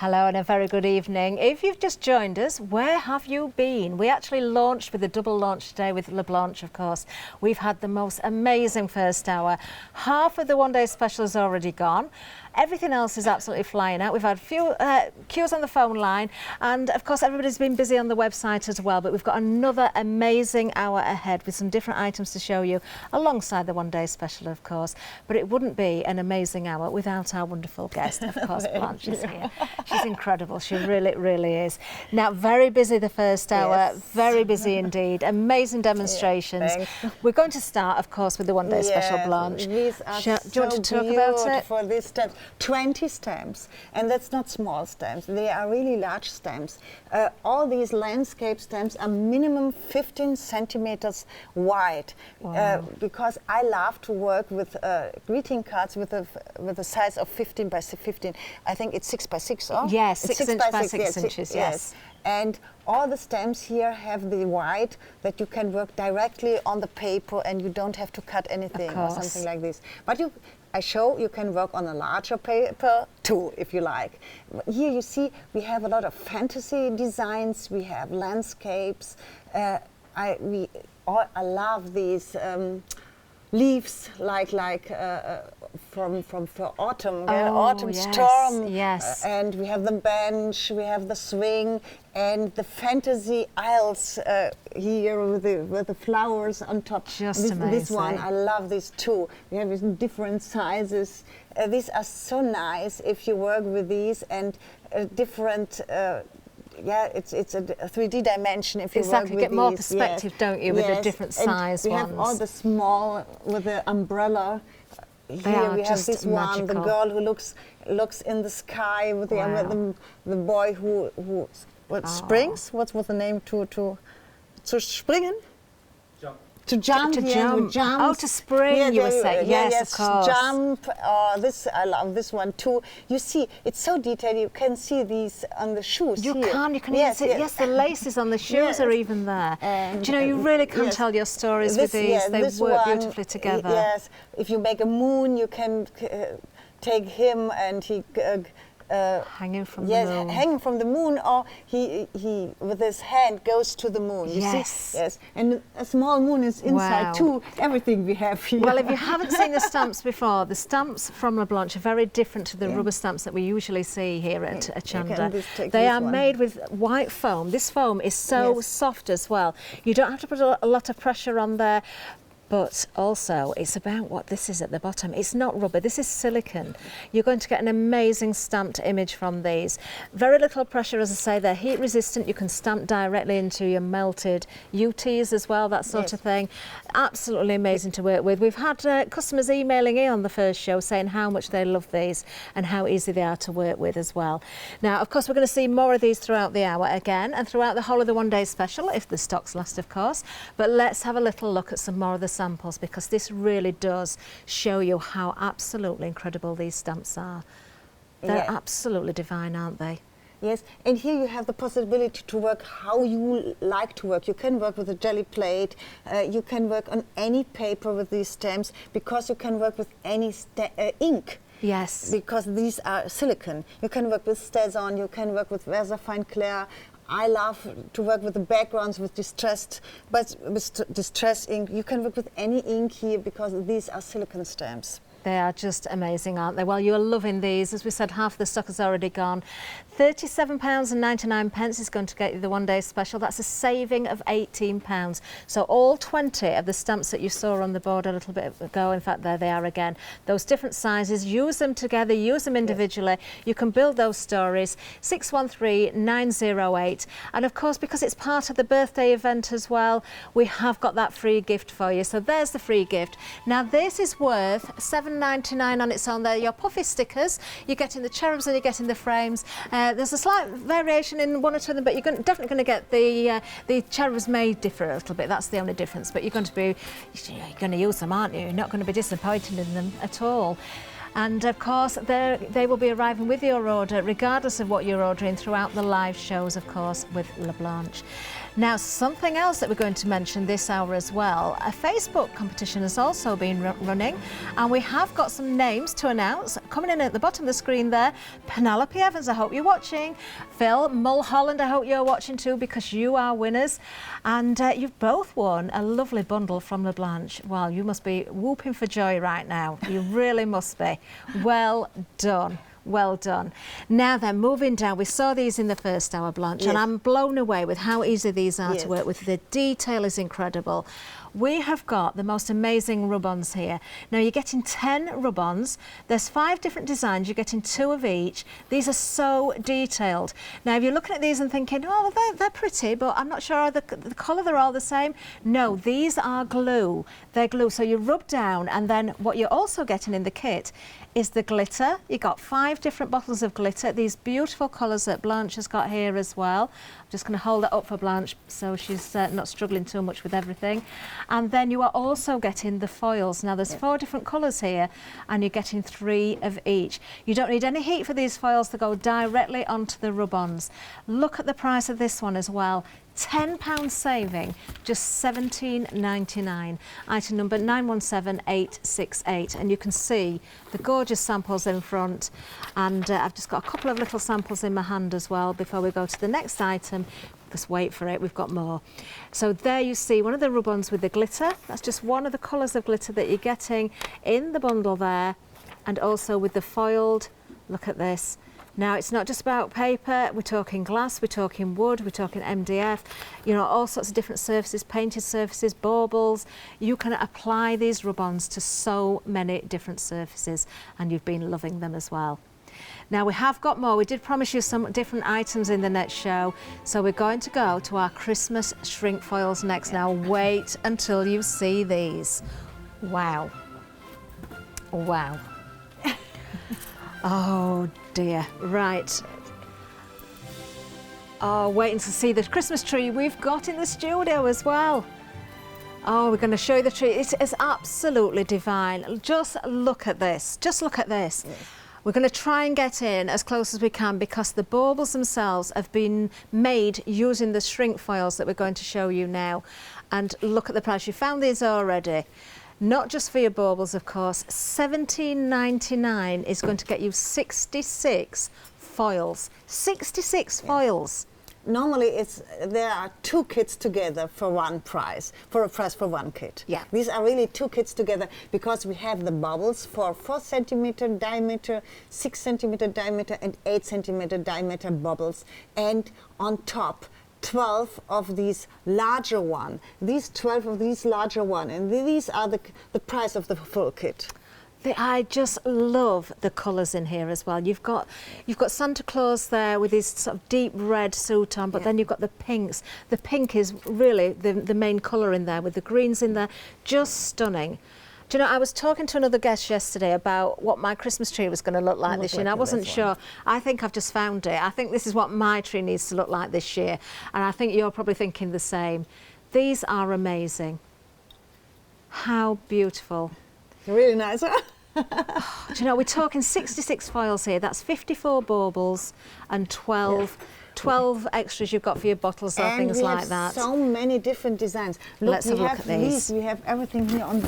Hello and a very good evening. If you've just joined us, where have you been? We actually launched with a double launch today with LaBlanche, of course. We've had the most amazing first hour. Half of the one-day special is already gone. Everything else is absolutely flying out. We've had a few queues on the phone line, and of course everybody's been busy on the website as well, but we've got another amazing hour ahead with some different items to show you alongside the one-day special, of course. But it wouldn't be an amazing hour without our wonderful guest. Of course, Blanche is here. She's incredible. She really is. Now, very busy the first hour, very busy indeed. Amazing demonstrations. We're going to start, of course, with the one-day special, Blanche. These are do you want to talk about it? For these stamps, 20 stamps, and that's not small stamps. They are really large stamps. All these landscape stamps are minimum 15 centimeters wide. Wow. Because I love to work with greeting cards with a size of 15 by 15. I think it's 6 by 6. Oh? Yes, it's 6 inch by 6 inches. Yes. And all the stamps here have the wide that you can work directly on the paper, and you don't have to cut anything or something like this. But you can work on a larger paper too, if you like. Here you see we have a lot of fantasy designs. We have landscapes. I love these leaves from for autumn, autumn storm. Yes. And we have the bench, we have the swing, and the fantasy aisles here with the flowers on top. Just amazing. This one, I love this too. We have in different sizes. These are so nice if you work with these, and different. It's a 3D dimension if you work with you get more these. perspective, don't you, with the different size and ones. We have all the small with the umbrella. Here we have this one, the girl who looks in the sky with the boy who springs. What was the name to springen? To jump. Oh, to spring, you were saying. Yes, of course. Jump. I love this one too. You see, it's so detailed. You can see these on the shoes. You can even see. Yes, the laces on the shoes are even there. Do you know, you really can tell your stories with these. They work beautifully together. Yes. If you make a moon, you can take him and he. Hanging from the moon. Hanging from the moon, or he with his hand goes to the moon. You see? Yes, and a small moon is inside too. Everything we have here. Well, if you haven't seen the stamps before, the stamps from LaBlanche are very different to the rubber stamps that we usually see here at Chanda. They are made with white foam. This foam is so soft as well. You don't have to put a lot of pressure on there. But also, it's about what this is at the bottom. It's not rubber, this is silicone. You're going to get an amazing stamped image from these. Very little pressure, as I say, they're heat resistant. You can stamp directly into your melted UTs as well, that sort of thing. Absolutely amazing to work with. We've had customers emailing in on the first show saying how much they love these and how easy they are to work with as well. Now, of course, we're going to see more of these throughout the hour again, and throughout the whole of the one-day special, if the stocks last, of course. But let's have a little look at some more of the samples, because this really does show you how absolutely incredible these stamps are. They're absolutely divine, aren't they? Yes, and here you have the possibility to work how you like to work. You can work with a jelly plate, you can work on any paper with these stamps, because you can work with any ink. Yes. Because these are silicone. You can work with StazOn, you can work with Versafine Clair. I love to work with the backgrounds with distressed ink. You can work with any ink here because these are silicone stamps. They are just amazing, aren't they? Well, you're loving these. As we said, half the stock has already gone. £37.99 is going to get you the one-day special. That's a saving of £18. So all 20 of the stamps that you saw on the board a little bit ago, in fact, there they are again. Those different sizes, use them together, use them individually. You can build those stories. 613-908. And of course, because it's part of the birthday event as well, we have got that free gift for you. So there's the free gift. Now, this is worth £7.99 on its own. They're your puffy stickers. You're getting the cherubs and you're getting the frames. There's a slight variation in one or two of them, but you're definitely going to get the cherubs may differ a little bit. That's the only difference. But you're going to use them, aren't you? You're not going to be disappointed in them at all. And of course, they will be arriving with your order, regardless of what you're ordering, throughout the live shows, of course, with LaBlanche. Now, something else that we're going to mention this hour as well, a Facebook competition has also been running, and we have got some names to announce. Coming in at the bottom of the screen there, Penelope Evans, I hope you're watching. Phil Mulholland, I hope you're watching too, because you are winners. And you've both won a lovely bundle from LaBlanche. Well, you must be whooping for joy right now. You really must be. Well done. Well done. Now then, moving down, we saw these in the first hour, Blanche, and I'm blown away with how easy these are to work with. The detail is incredible. We have got the most amazing rub-ons here. Now, you're getting 10 rub-ons. There's 5 different designs. You're getting 2 of each. These are so detailed. Now, if you're looking at these and thinking, oh, they're pretty, but I'm not sure the colour, they're all the same. No, these are glue. They're glue. So you rub down, and then what you're also getting in the kit is the glitter. You got 5 different bottles of glitter. These beautiful colours that Blanche has got here as well. I'm just going to hold that up for Blanche so she's not struggling too much with everything. And then you are also getting the foils. Now there's 4 different colours here, and you're getting 3 of each. You don't need any heat for these foils to go directly onto the rub-ons. Look at the price of this one as well. £10 saving, just £17.99. Item number 917868, and you can see the gorgeous samples in front, and I've just got a couple of little samples in my hand as well before we go to the next item. Just wait for it, we've got more. So there you see one of the rub-ons with the glitter. That's just one of the colours of glitter that you're getting in the bundle there, and also with the foiled. Look at this. Now, it's not just about paper, we're talking glass, we're talking wood, we're talking MDF, you know, all sorts of different surfaces, painted surfaces, baubles. You can apply these rub-ons to so many different surfaces, and you've been loving them as well. Now, we have got more. We did promise you some different items in the next show, so we're going to go to our Christmas shrink foils next. Now, wait until you see these. Wow. Wow. Oh dear, right. Oh, waiting to see the Christmas tree we've got in the studio as well. Oh, we're going to show you the tree. It is absolutely divine. Just look at this. Just look at this. Yes. We're going to try and get in as close as we can, because the baubles themselves have been made using the shrink foils that we're going to show you now. And look at the price. You found these already. Not just for your baubles, of course. £17.99 is going to get you 66 foils. 66 foils. Normally, there are 2 kits together for one price, for a price for 1 kit. Yeah. These are really 2 kits together, because we have the baubles for 4 centimeter diameter, 6 centimeter diameter, and 8 centimeter diameter baubles, and on top 12 of these larger one. These 12 of these larger one, and these are the price of the full kit. I just love the colours in here as well. You've got Santa Claus there with his sort of deep red suit on, but then you've got the pinks. The pink is really the main colour in there, with the greens in there. Just stunning. Do you know, I was talking to another guest yesterday about what my Christmas tree was going to look like this year, and I wasn't sure. I think I've just found it. I think this is what my tree needs to look like this year, and I think you're probably thinking the same. These are amazing. How beautiful. Really nice, huh? Oh, do you know, we're talking 66 foils here. That's 54 baubles and 12 extras you've got for your bottles or things like that. So many different designs. Look, let's have a look at these. We have everything here on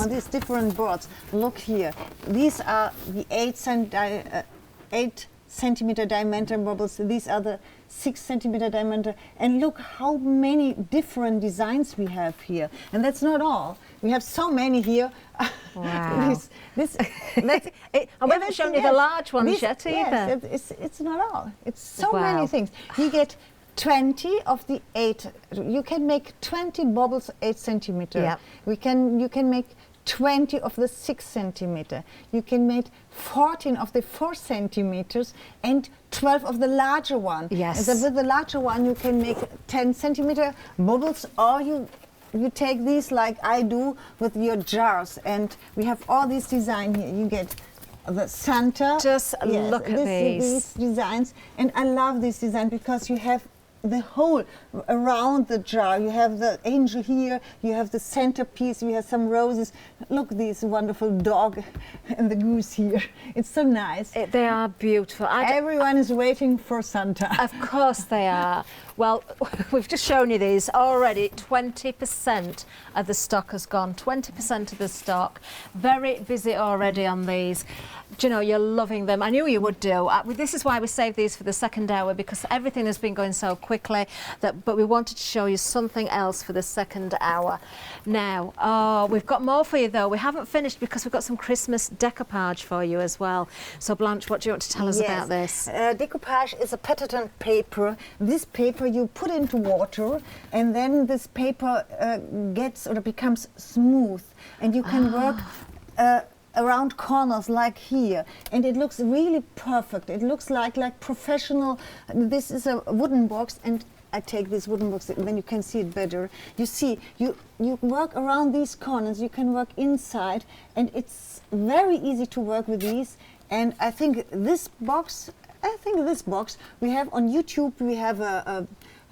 these different boards. Look here. These are the 8 centimeter diameter baubles. These are the 6 centimeter diameter. And look how many different designs we have here. And that's not all. We have so many here. Wow. I haven't shown you the large ones yet either. Yes, it's not all. It's so many things. You get 20 of the 8. You can make 20 baubles 8 centimeter. Yep. You can make 20 of the 6 centimeter. You can make 14 of the 4 centimeters and 12 of the larger one. Yes. And with the larger one, you can make 10 centimeter bubbles, or you take these like I do with your jars. And we have all these design here. You get the Santa. Just look at these designs. And I love this design because you have the whole around the jar. You have the angel here, you have the centerpiece, you have some roses. Look, this wonderful dog and the goose here. It's so nice. They are beautiful. Everyone is waiting for Santa. Of course they are. Well, we've just shown you these already. 20% of the stock has gone. 20% of the stock. Very busy already on these. Do you know, you're loving them. I knew you would do. This is why we saved these for the second hour, because everything has been going so quickly. But we wanted to show you something else for the second hour. Now, we've got more for you though. We haven't finished because we've got some Christmas decoupage for you as well. So Blanche, what do you want to tell us about this? Decoupage is a pattern paper. This paper you put into water, and then this paper gets or becomes smooth, and you can work around corners like here, and it looks really perfect. It looks like professional. This is a wooden box, and I take this wooden box, and then you can see it better. You see, you work around these corners, you can work inside, and it's very easy to work with these. And I think this box, we have on YouTube, we have a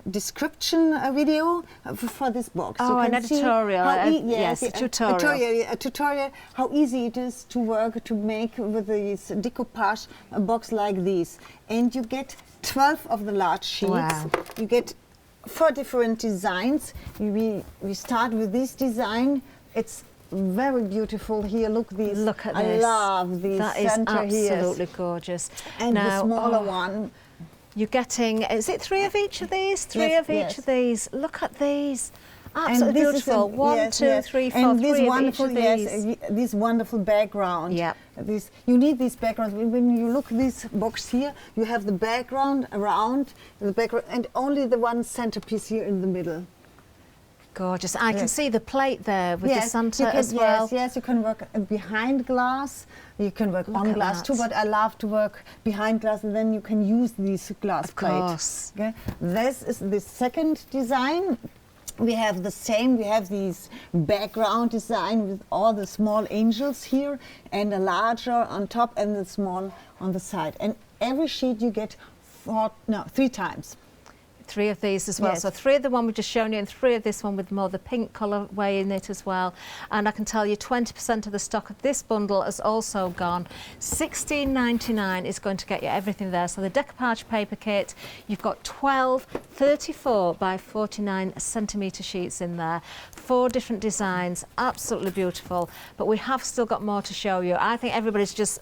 description video for this box. Oh, an editorial. Yes, a tutorial. A tutorial, how easy it is to work, to make with this decoupage box like this. And you get 12 of the large sheets. Wow. You get 4 different designs. We start with this design. It's very beautiful here. Look these. Look at I this. love these. That is absolutely gorgeous. And now, the smaller one. You're getting, is it 3 of each of these? 3 of each of these. Look at these. Absolutely beautiful. 1, 2, 3, 4, and 3 of each of these. This wonderful background. Yeah. You need these backgrounds. When you look this box here, you have the background around the background, and only the one centerpiece here in the middle. Gorgeous. I can see the plate there with the Santa as well. Yes, you can work behind glass. You can work on glass too, but I love to work behind glass, and then you can use this glass plate. Of course. Okay? This is the second design. We have the same, we have these background design with all the small angels here, and a larger on top and the small on the side. And every sheet you get 3 times. 3 of these as well. Yes. So 3 of the one we've just shown you, and 3 of this one with more the pink colourway in it as well. And I can tell you 20% of the stock of this bundle has also gone. $16.99 is going to get you everything there. So the decoupage paper kit, you've got 12 34 by 49 centimetre sheets in there. 4 different designs, absolutely beautiful. But we have still got more to show you. I think everybody's just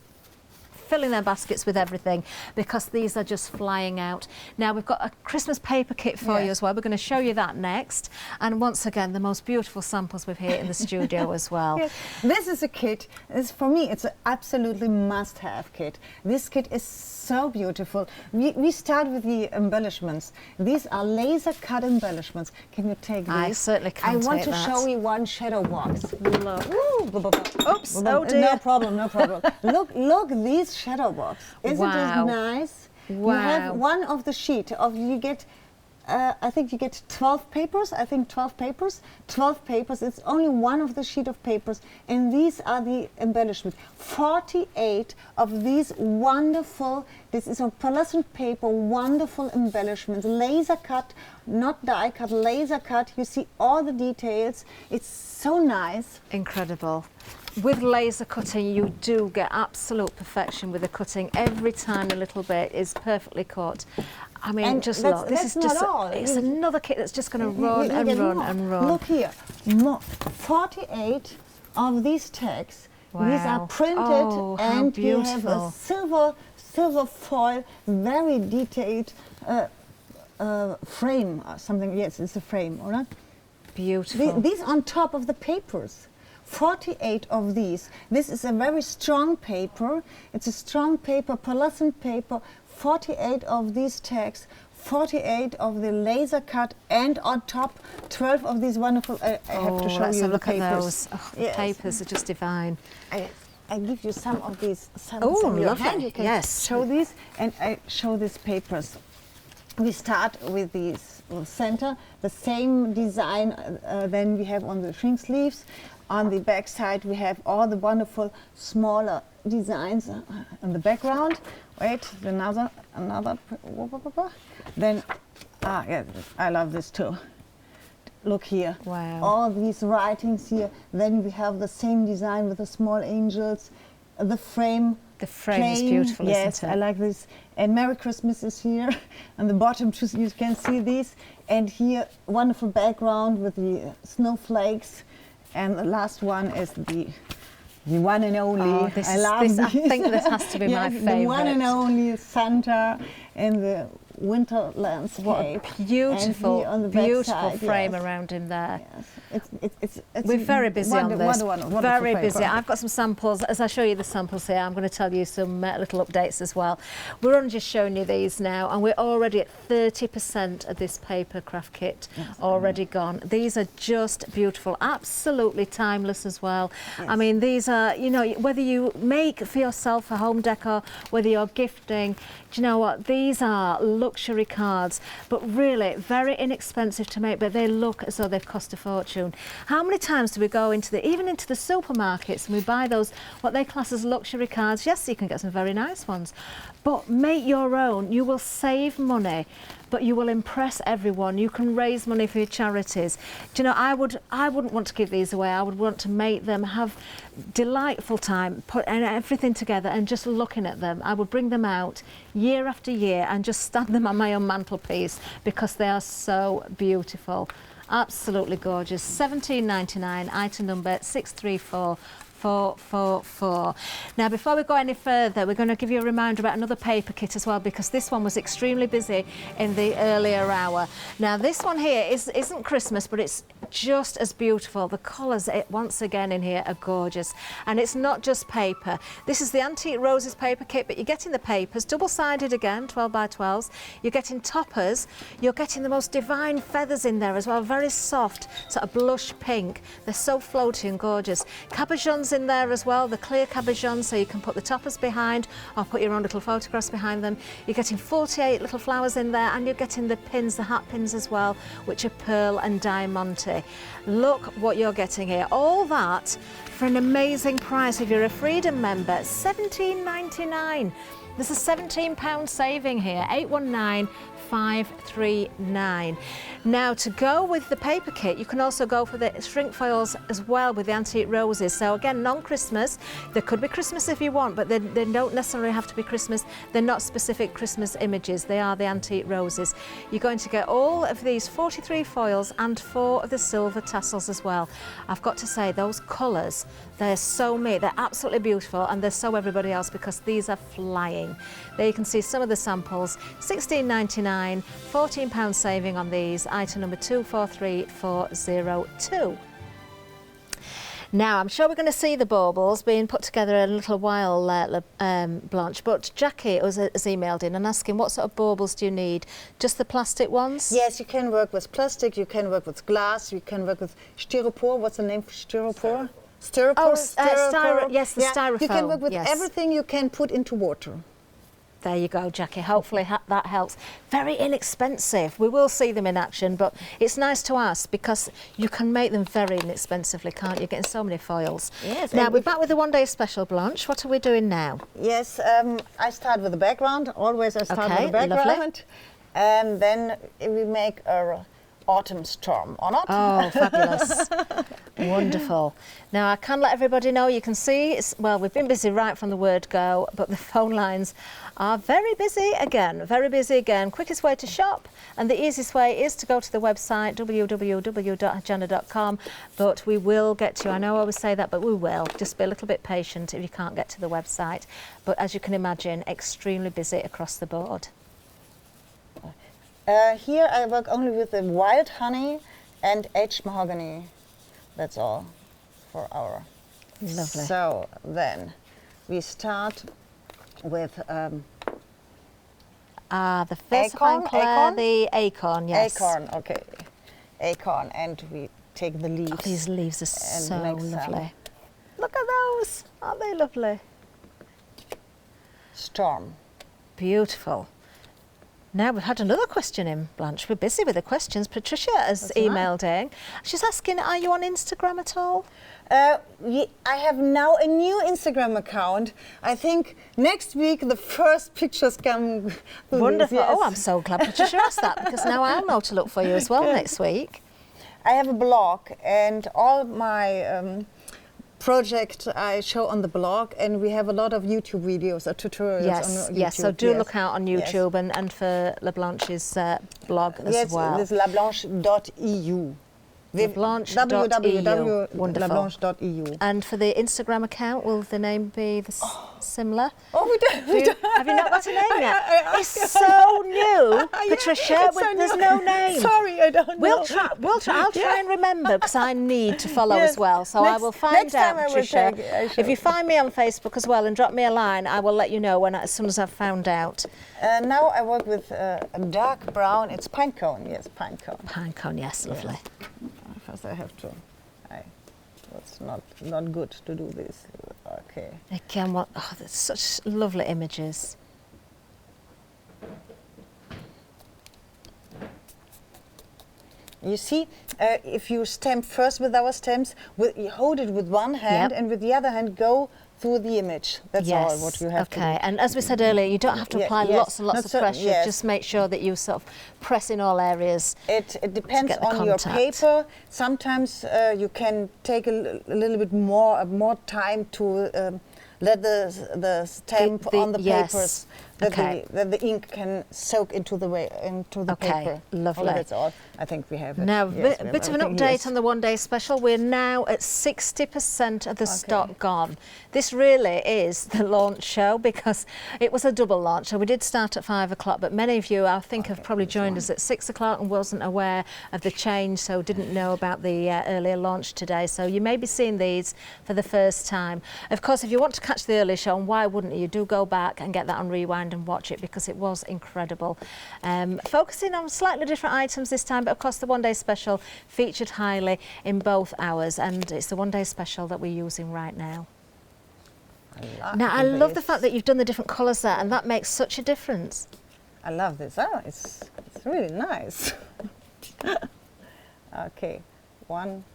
filling their baskets with everything because these are just flying out. Now we've got a Christmas paper kit for you as well. We're going to show you that next. And once again, the most beautiful samples we've here in the studio as well. Yes. This is a kit. For me, it's an absolutely must-have kit. This kit is so beautiful. We start with the embellishments. These are laser cut embellishments. Can you take these? I certainly can. I want take to show you one shadow box. Look. Oops, oh dear. No problem, no problem. Look, these shadow box. Isn't it nice? Wow. You have one of the sheet of, you get, I think you get 12 papers. 12 papers. It's only one of the sheet of papers, and these are the embellishments. 48 of these wonderful. This is on pearlescent paper. Wonderful embellishments, laser cut, not die cut, laser cut. You see all the details. It's so nice. Incredible. With laser cutting, you do get absolute perfection with the cutting. Every time a little bit is perfectly cut. I mean, And just that's- look. This that's is just, not all. it's another kit that's just going to You run and get run more. and run. Look here, 48 of these tags. These are Wow. printed, Oh, how and you have a beautiful. silver foil, very detailed frame or something. Yes, it's a frame, all right? Beautiful. These on top of the papers. 48 of these. This is a very strong paper. It's a strong paper, pearlescent paper. 48 of these tags. 48 of the laser cut, and on top 12 of these wonderful. I have to show let's you have a the look papers. at those. Oh, the Yes. papers are just divine. I give you some of these. Oh, some in your lovely. hand. You can Yes. show these, and I show these papers. We start with these center, the same design then we have on the shrink sleeves. On the back side, we have all the wonderful smaller designs in the background. Wait, another. Then Ah, yeah, I love this too. Look here. Wow. All these writings here. Then we have the same design with the small angels. The frame. The frame is beautiful, yes, isn't it? I like this. And Merry Christmas is here. On the bottom, you can see these. And here, wonderful background with the snowflakes. And the last one is the one and only. Oh, this I think this has to be my favourite. The one and only Santa in the winter landscape. What a beautiful frame around him there. Yes. We're very busy on this. Very busy. Paper. I've got some samples. As I show you the samples here, I'm going to tell you some little updates as well. We're only just showing you these now, and we're already at 30% of this paper craft kit already gone. These are just beautiful, absolutely timeless as well. Yes. I mean, these are, you know, whether you make for yourself a home decor, whether you're gifting, do you know what? These are luxury cards, but really very inexpensive to make, but they look as though they've cost a fortune. How many times do we go even into the supermarkets and we buy those, what they class as luxury cards? Yes, you can get some very nice ones, but make your own. You will save money, but you will impress everyone. You can raise money for your charities. Do you know, I wouldn't want to give these away. I would want to make them have delightful time, put everything together and just looking at them. I would bring them out year after year and just stand them on my own mantelpiece because they are so beautiful. Absolutely gorgeous. £17.99, item number 634444. Now, before we go any further, we're going to give you a reminder about another paper kit as well, because this one was extremely busy in the earlier hour. Now, this one here isn't Christmas, but it's just as beautiful. The colours, once again, in here are gorgeous. And it's not just paper. This is the Antique Roses paper kit, but you're getting the papers, double-sided again, 12 by 12s. You're getting toppers. You're getting the most divine feathers in there as well, very soft, sort of blush pink. They're so floaty and gorgeous. Cabochons in there as well, the clear cabochons, so you can put the toppers behind or put your own little photographs behind them. You're getting 48 little flowers in there, and you're getting the pins, the hat pins as well, which are pearl and diamante. Look what you're getting here. All that for an amazing price. If you're a Freedom member, £17.99. There's a £17 saving here, 819539. Now, to go with the paper kit, you can also go for the shrink foils as well with the Antique Roses. So again, non-Christmas. There could be Christmas if you want, but they don't necessarily have to be Christmas. They're not specific Christmas images. They are the Antique Roses. You're going to get all of these 43 foils and 4 of the silver tassels as well. I've got to say, those colours, they're so me. They're absolutely beautiful, and they're so everybody else, because these are flying. There you can see some of the samples. £16.99, £14 saving on these. Item number 243402. Now, I'm sure we're going to see the baubles being put together in a little while, Blanche, but Jackie has emailed in and asking, what sort of baubles do you need? Just the plastic ones? Yes, you can work with plastic, you can work with glass, you can work with styropor. What's the name for styropor? Styropor? Oh, styrofoam. Yes, the styrofoam. You can work with everything you can put into water. There you go, Jackie. Hopefully that helps. Very inexpensive. We will see them in action, but it's nice to ask because you can make them very inexpensively, can't you? You're getting so many foils. Yes. Now, we're back with the one-day special, Blanche. What are we doing now? Yes, I start with the background. Always I start with the background. Lovely. And then we make a autumn storm, or not? Oh, fabulous. Wonderful. Now, I can let everybody know, you can see, well, we've been busy right from the word go, but the phone lines are very busy again, very busy again. Quickest way to shop and the easiest way is to go to the website, www.hajana.com, but we will get to you. I know I always say that, but we will. Just be a little bit patient if you can't get to the website. But as you can imagine, extremely busy across the board. Here I work only with the wild honey and aged mahogany. That's all for our. Lovely. So then we start with the first acorn, the acorn, yes. Acorn, okay. Acorn, and we take the leaves. Oh, these leaves are so lovely. Look at those, aren't they lovely? Storm. Beautiful. Now we've had another question in, Blanche. We're busy with the questions. Patricia has emailed in. She's asking, are you on Instagram at all? I have now a new Instagram account. I think next week the first pictures come. Wonderful. Yes. Oh, I'm so glad Patricia asked that, because now I'll know to look for you as well next week. I have a blog, and all my project I show on the blog, and we have a lot of YouTube videos or tutorials on YouTube. Yes, so do look out on YouTube and for LaBlanche's blog as well. Yes, it's LaBlanche.eu. LaBlanche.eu. Wonderful. LaBlanche.eu. And for the Instagram account, will the name be similar? Oh, we don't. Have you not got a name yet? It's so new, Patricia. There's no name. Sorry, I don't know. We'll try. I'll try and remember, because I need to follow as well. So I will find out, Patricia. If you find me on Facebook as well and drop me a line, I will let you know as soon as I've found out. Now I work with a dark brown. It's pine cone. Yes, pine cone. Pine cone. Yes, lovely. First I have to. It's not good to do this. Okay. Again, there's such lovely images. You see, if you stamp first with our stamps, you hold it with one hand and with the other hand go through the image. That's all what you have to do. Okay, and as we said earlier, you don't have to apply lots and lots of pressure. Just make sure that you sort of press in all areas. It depends on your paper. Sometimes you can take a little bit more time to let the stamp on the papers. That the ink can soak into the paper. Lovely. That's all. I think we have it. Now, a bit of an update on the one-day special. We're now at 60% of the stock gone. This really is the launch show, because it was a double launch. So we did start at 5 o'clock, but many of you, I think, have probably joined us at 6 o'clock and wasn't aware of the change, so didn't know about the earlier launch today. So you may be seeing these for the first time. Of course, if you want to catch the early show, and why wouldn't you, do go back and get that on rewind and watch it, because it was incredible. Focusing on slightly different items this time, but of course the one-day special featured highly in both hours, and it's the one-day special that we're using right now. I love the fact that you've done the different colours there, and that makes such a difference. I love this. Oh, it's really nice. Okay, one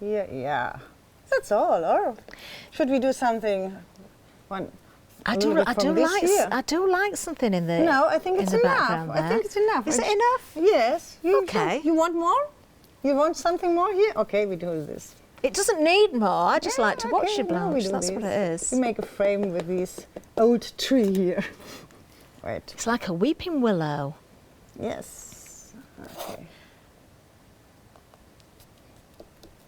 here, that's all. Or should we do something? I do like something in the No, I think it's enough. I think it's enough. Is it enough? Yes. Okay. You want more? You want something more here? Okay, we do this. It doesn't need more. I just like to watch you, Blanche. That's what it is. We make a frame with this old tree here. Right. It's like a weeping willow. Yes. Okay.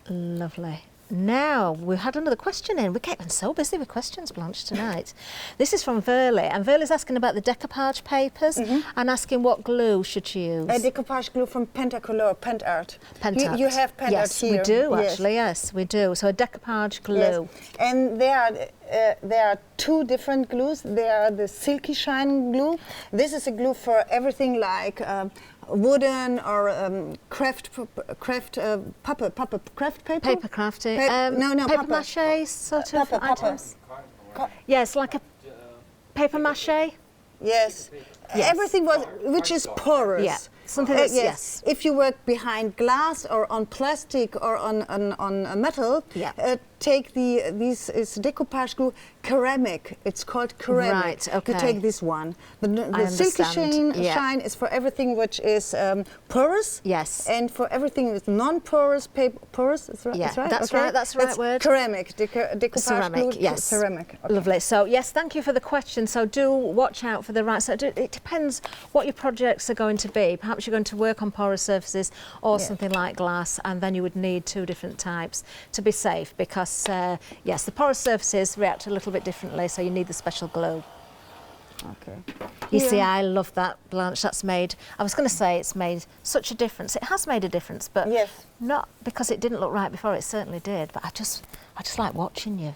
Lovely. Now, we had another question in. We're getting so busy with questions, Blanche, tonight. This is from Verley, and Verley's asking about the decoupage papers and asking what glue should she use. A decoupage glue from Pentacolor, Pentart. Pentart. You have Pentart here. Yes, we do, actually, yes, we do. So a decoupage glue. Yes. And there are two different glues. There are the Silky Shine glue. This is a glue for everything like wooden or craft paper. Paper crafting. Paper mache sort of items. Yes, like a paper mache. Yes. Everything which is porous. Yeah. Something that's, yes. If you work behind glass or on plastic or on metal, take this is decoupage glue, ceramic. It's called ceramic. Right, okay. You take this one. The Silky Shine is for everything which is porous. Yes. And for everything that's non-porous, porous, is right? Yeah, that's okay. right, that's the right word. Ceramic, decoupage ceramic, glue, yes. ceramic. Okay. Lovely. So yes, thank you for the question. So do watch out for the right. So it depends what your projects are going to be. Perhaps you're going to work on porous surfaces or something like glass, and then you would need two different types to be safe, because yes, the porous surfaces react a little bit differently, so you need the special glue. Okay. You see, I love that, Blanche. That's made, I was going to say it's made such a difference. It has made a difference, but not because it didn't look right before. It certainly did, but I just like watching you.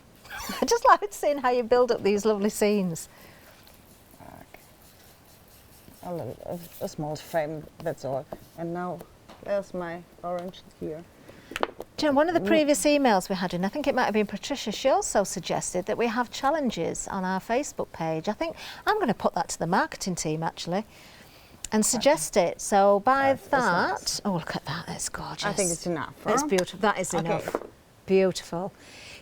I just like seeing how you build up these lovely scenes. A small frame, that's all. And now there's my orange here. Do you know, one of the previous emails we had in, I think it might have been Patricia, she also suggested that we have challenges on our Facebook page. I think I'm going to put that to the marketing team actually and suggest it. So by that, nice. Oh, look at that, that's gorgeous. I think it's enough. It's beautiful, that is enough. Beautiful.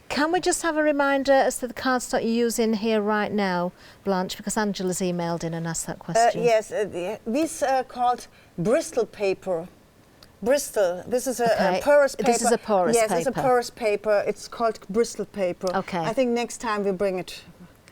Can we just have a reminder as to the cardstock you're using here right now, Blanche, because Angela's emailed in and asked that question. Yes, these are called Bristol paper. Bristol. This is a porous paper. This is a porous paper. Yes, it's a porous paper. It's called Bristol paper. Okay. I think next time we bring it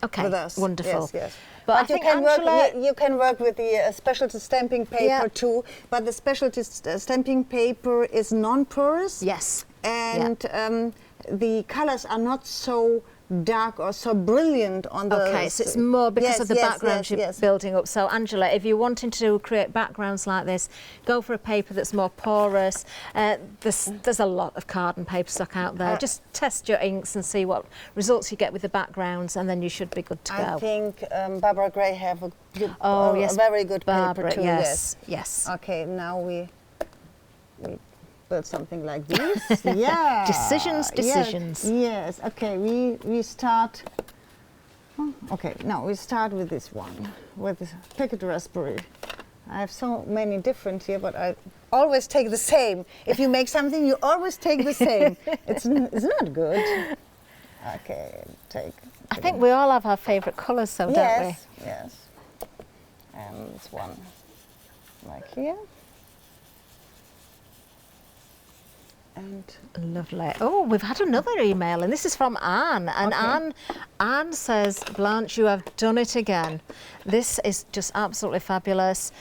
with us. Wonderful. Yes, yes. But I think Angela, you can work with the specialty stamping paper too, but the specialty stamping paper is non-porous. Yes. And the colors are not so dark or so brilliant on the... Okay, so it's more because of the background you're building up. So Angela, if you're wanting to create backgrounds like this, go for a paper that's more porous. There's a lot of card and paper stock out there. Just test your inks and see what results you get with the backgrounds, and then you should be good to go. I think Barbara Gray have a good, a very good Barbara, paper too. Yes. Okay, now we build something like this. Yeah. Decisions. Yes. Okay. We start. Okay. Now we start with this one, with this picket raspberry. I have so many different here, but I always take the same. If you make something, you always take the same. It's not good. Okay. I think we all have our favourite colours, though, don't we? Yes. And this one, like here. And lovely. Oh, we've had another email, and this is from Anne. And Anne says, Blanche, you have done it again. This is just absolutely fabulous.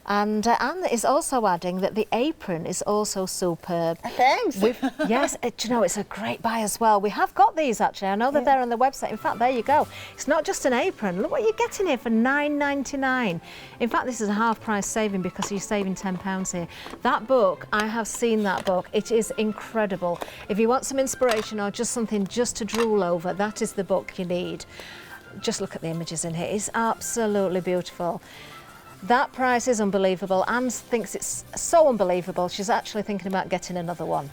And Anne is also adding that the apron is also superb. Thanks. Yes, do you know, it's a great buy as well. We have got these actually. I know that they're on the website. In fact, there you go. It's not just an apron. Look what you're getting here for £9.99. In fact, this is a half price saving because you're saving £10 here. That book, I have seen that book. It is incredible. If you want some inspiration or just something just to drool over, that is the book you need. Just look at the images in here. It's absolutely beautiful. That price is unbelievable. Anne thinks it's so unbelievable, she's actually thinking about getting another one.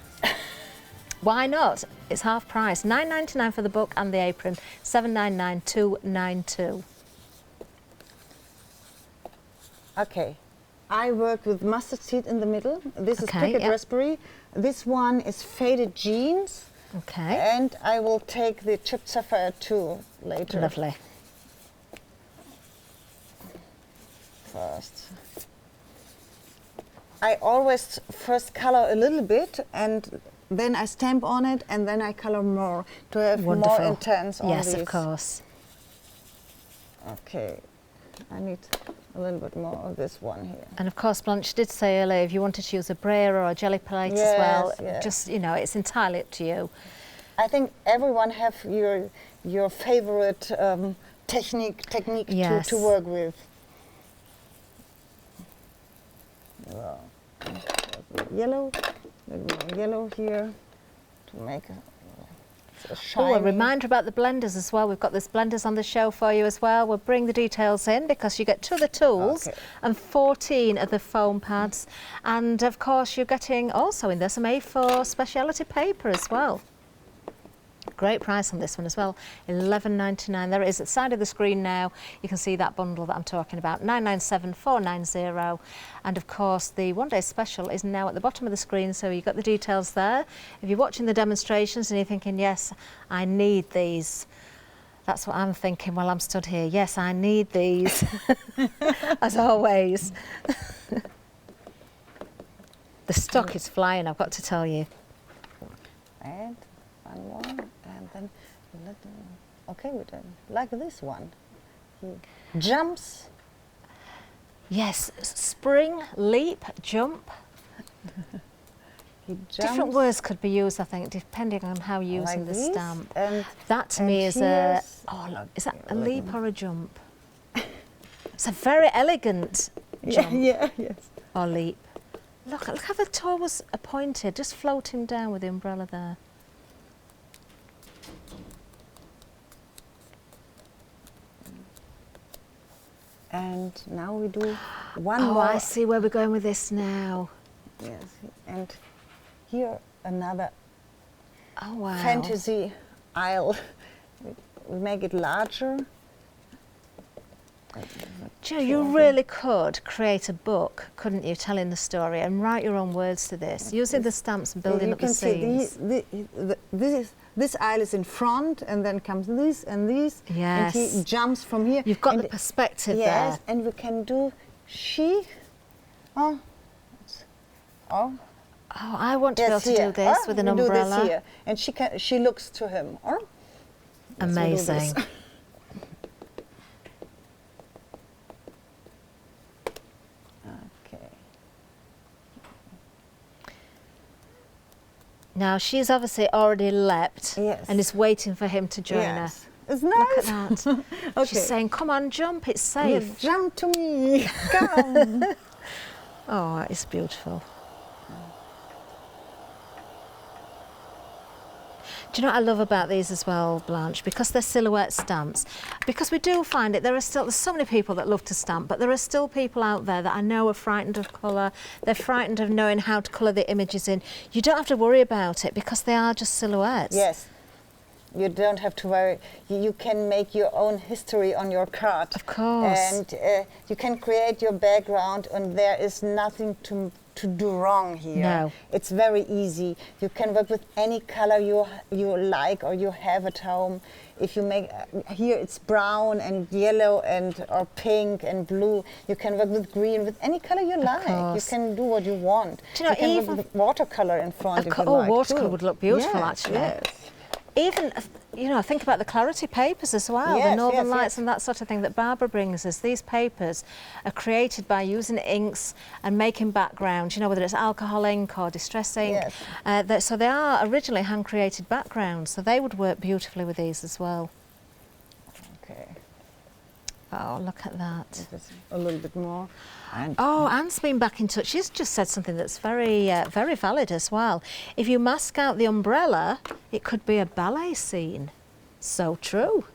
Why not? It's half price. £9.99 for the book and the apron, £7.99, £2.92. Okay. I work with mustard seed in the middle. This is picket raspberry. This one is faded jeans. Okay. And I will take the chipped sapphire too later. Lovely. First. I always first color a little bit and then I stamp on it and then I color more to have more intense on these. Yes, of course. Okay, I need a little bit more of this one here. And of course, Blanche did say earlier, if you wanted to use a brayer or a jelly plate as well, just, you know, it's entirely up to you. I think everyone have your favorite technique to work with. Well, yellow here to make a shiny. Oh, a reminder about the blenders as well. We've got this blenders on the show for you as well. We'll bring the details in because you get 2 of the tools and 14 of the foam pads. And of course, you're getting also in there some A4 speciality paper as well. Great price on this one as well, £11.99. There it is at the side of the screen now. You can see that bundle that I'm talking about, £997,490. And of course, the one-day special is now at the bottom of the screen, so you've got the details there. If you're watching the demonstrations and you're thinking, yes, I need these, that's what I'm thinking while I'm stood here. Yes, I need these, as always. The stock is flying, I've got to tell you. And one more, and then okay, we done like this one. He jumps. Yes, spring, leap, jump. He jumps. Different words could be used, I think, depending on how you're using the stamp. And that to me is a, is that a leap or a jump? It's a very elegant jump. Yes. Or leap. Look how the toe was pointed, just floating down with the umbrella there. And now we do one more. Oh, I see where we're going with this now. Yes, and here another fantasy aisle. We make it larger. Joe, you really could create a book, couldn't you, telling the story and write your own words to this, using the stamps and building up the scenes. This aisle is in front, and then comes this and this, yes. and he jumps from here. You've got the perspective there. Yes, and we can do I want to be able to do this with an umbrella. Do this here. And she looks to him. Amazing. Okay. Now she's obviously already leapt and is waiting for him to join her. It's nice. Look at that. Okay. She's saying, come on, jump, it's safe. Yes, jump to me. Come. Oh, it's beautiful. Do you know what I love about these as well, Blanche? Because they're silhouette stamps. Because we do find it, there's so many people that love to stamp, but there are still people out there that I know are frightened of colour. They're frightened of knowing how to colour the images in. You don't have to worry about it because they are just silhouettes. Yes. You don't have to worry. You can make your own history on your card. Of course. And you can create your background, and there is nothing to do wrong here. No. It's very easy. You can work with any color you like or you have at home. If you make here it's brown and yellow and or pink and blue. You can work with green, with any color you like. You can do what you want. Do you know, you can even work with watercolor in front if you like. Watercolor would look beautiful, actually. Yes. Even, you know, think about the clarity papers as well, the Northern Lights and that sort of thing that Barbara brings us. These papers are created by using inks and making backgrounds, you know, whether it's alcohol ink or distress ink. Yes. So they are originally hand-created backgrounds, so they would work beautifully with these as well. Okay. Oh, look at that. A little bit more. And Anne's been back in touch. She's just said something that's very, very valid as well. If you mask out the umbrella, it could be a ballet scene. So true.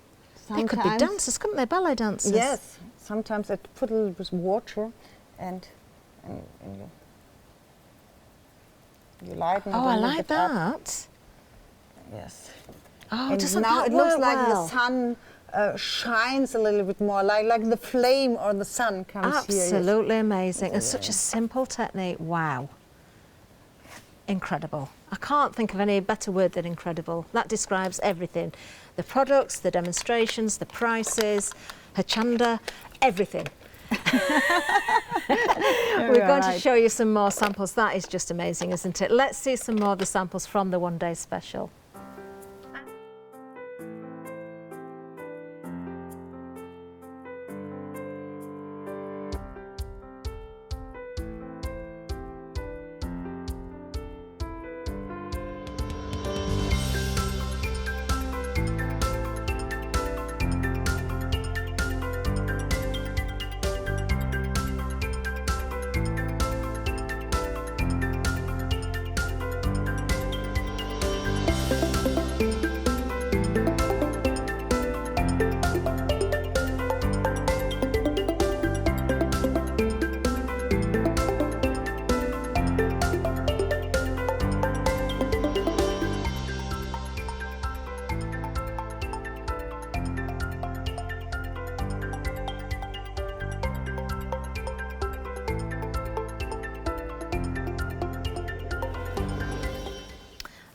They could be dancers, couldn't they? Ballet dancers. Yes. Sometimes I put a little bit of water and you lighten it a little bit up. Oh, I like that. Yes. Oh, and doesn't now that it work looks like well? the sun shines a little bit more, like the flame or the sun comes here. Absolutely amazing. And such a simple technique. Wow. Incredible. I can't think of any better word than incredible. That describes everything. The products, the demonstrations, the prices, her chanda, everything. We're going to show you some more samples. That is just amazing, isn't it? Let's see some more of the samples from the one-day special.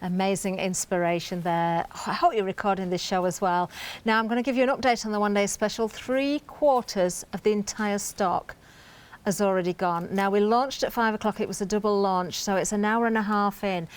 Amazing inspiration there. I hope you're recording this show as well. Now I'm going to give you an update on the one-day special. 3/4 of the entire stock has already gone. Now we launched at 5 o'clock. It was a double launch, so it's an hour and a half in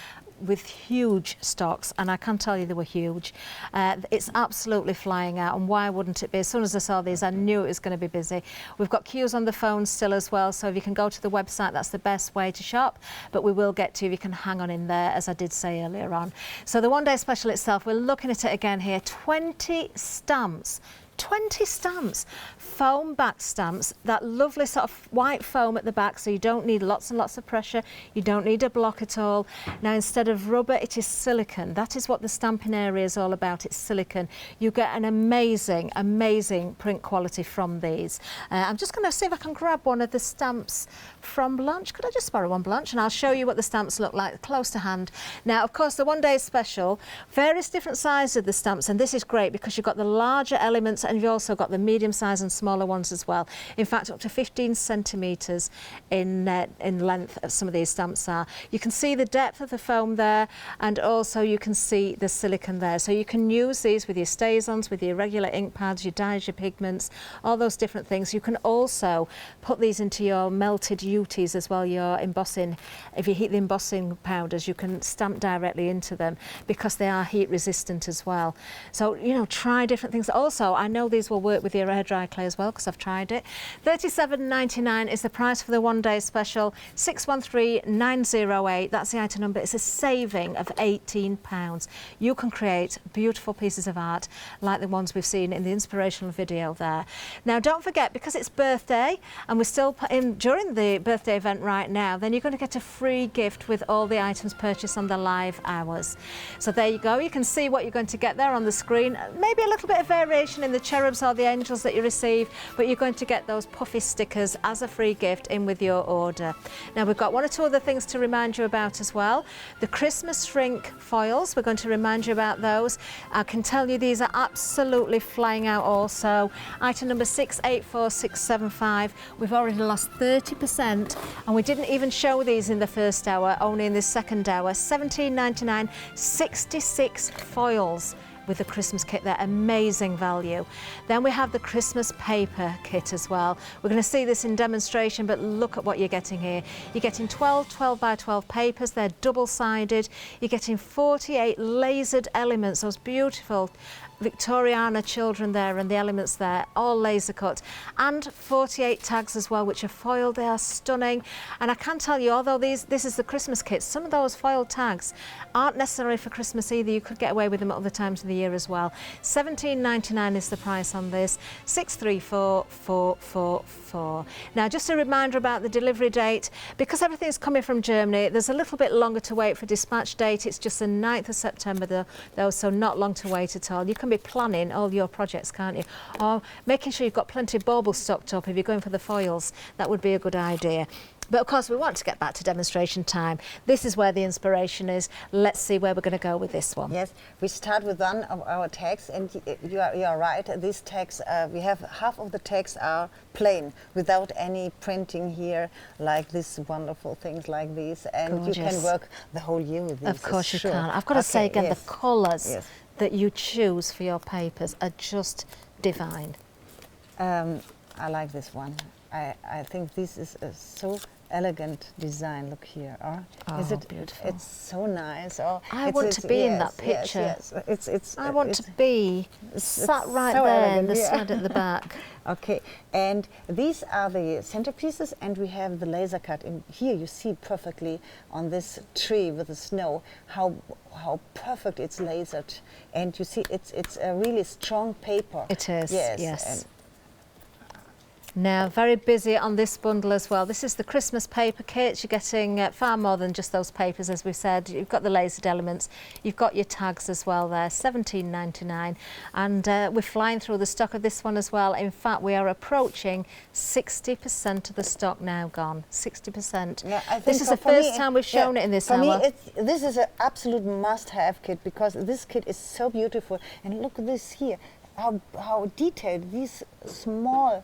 with huge stocks, and I can tell you they were huge. It's absolutely flying out, and why wouldn't it be? As soon as I saw these, I knew it was going to be busy. We've got queues on the phone still as well, so if you can go to the website, that's the best way to shop, but we will get to you if you can hang on in there, as I did say earlier on. So the one-day special itself, we're looking at it again here, 20 stamps, 20 stamps, foam back stamps, that lovely sort of white foam at the back, so you don't need lots and lots of pressure, you don't need a block at all. Now instead of rubber, it is silicone. That is what the stamping area is all about, it's silicone. You get an amazing, amazing print quality from these. I'm just going to see if I can grab one of the stamps from Blanche. Could I just borrow one, Blanche? And I'll show you what the stamps look like close to hand. Now, of course, the 1 day special, various different sizes of the stamps, and this is great because you've got the larger elements and you've also got the medium size and smaller ones as well. In fact, up to 15 centimetres in length of some of these stamps are. You can see the depth of the foam there, and also you can see the silicone there. So you can use these with your StazOns, with your regular ink pads, your dyes, your pigments, all those different things. You can also put these into your melted UTs as well, your embossing. If you heat the embossing powders, you can stamp directly into them because they are heat resistant as well. So, you know, try different things. Also, I know these will work with your air dry clay as well because I've tried it. £37.99 is the price for the 1 day special. 613908, that's the item number. It's a saving of £18. You can create beautiful pieces of art like the ones we've seen in the inspirational video there. Now, don't forget, because it's birthday and we're still during the birthday event right now, then you're going to get a free gift with all the items purchased on the live hours. So there you go. You can see what you're going to get there on the screen. Maybe a little bit of variation in the cherubs or the angels that you receive, but you're going to get those puffy stickers as a free gift in with your order. Now, we've got 1 or 2 other things to remind you about as well. The Christmas shrink foils, we're going to remind you about those. I can tell you these are absolutely flying out also. Item number 684675. We've already lost 30%, and we didn't even show these in the first hour, only in the second hour. £17.99, 66 foils with the Christmas kit there, amazing value. Then we have the Christmas paper kit as well. We're going to see this in demonstration, but look at what you're getting here. You're getting 12 by 12 papers, they're double-sided. You're getting 48 lasered elements, those beautiful Victoriana children there and the elements there, all laser cut, and 48 tags as well, which are foiled. They are stunning. And I can tell you, although this is the Christmas kit, some of those foiled tags aren't necessarily for Christmas either. You could get away with them at other times of the year as well. £17.99 is the price on this. 634444. Now, just a reminder about the delivery date. Because everything's coming from Germany, there's a little bit longer to wait for dispatch date. It's just the 9th of September though, so not long to wait at all. You can be planning all your projects, can't you? Or making sure you've got plenty of baubles stocked up if you're going for the foils. That would be a good idea. But of course, we want to get back to demonstration time. This is where the inspiration is. Let's see where we're going to go with this one. Yes, we start with one of our tags, and you are right. These tags, we have half of the tags are plain, without any printing here, like these wonderful things like these. And gorgeous. You can work the whole year with these. Of course you can. I've got to say again, yes. The colours that you choose for your papers are just divine. I like this one. I think this is so elegant design. Look here. Is it beautiful? It's so nice. I want to be in that picture. Yes. I want to be sat right so there elegant, in the side at the back. Okay, and these are the centerpieces, and we have the laser cut. And here you see perfectly on this tree with the snow how perfect it's lasered, and you see it's a really strong paper. It is. Yes. And now, very busy on this bundle as well. This is the Christmas paper kit. You're getting far more than just those papers, as we said. You've got the lasered elements. You've got your tags as well there, £17.99. And we're flying through the stock of this one as well. In fact, we are approaching 60% of the stock now gone. 60%. Yeah, I think this is the first time we've shown it in this hour. For me, this is an absolute must-have kit, because this kit is so beautiful. And look at this here, how detailed these small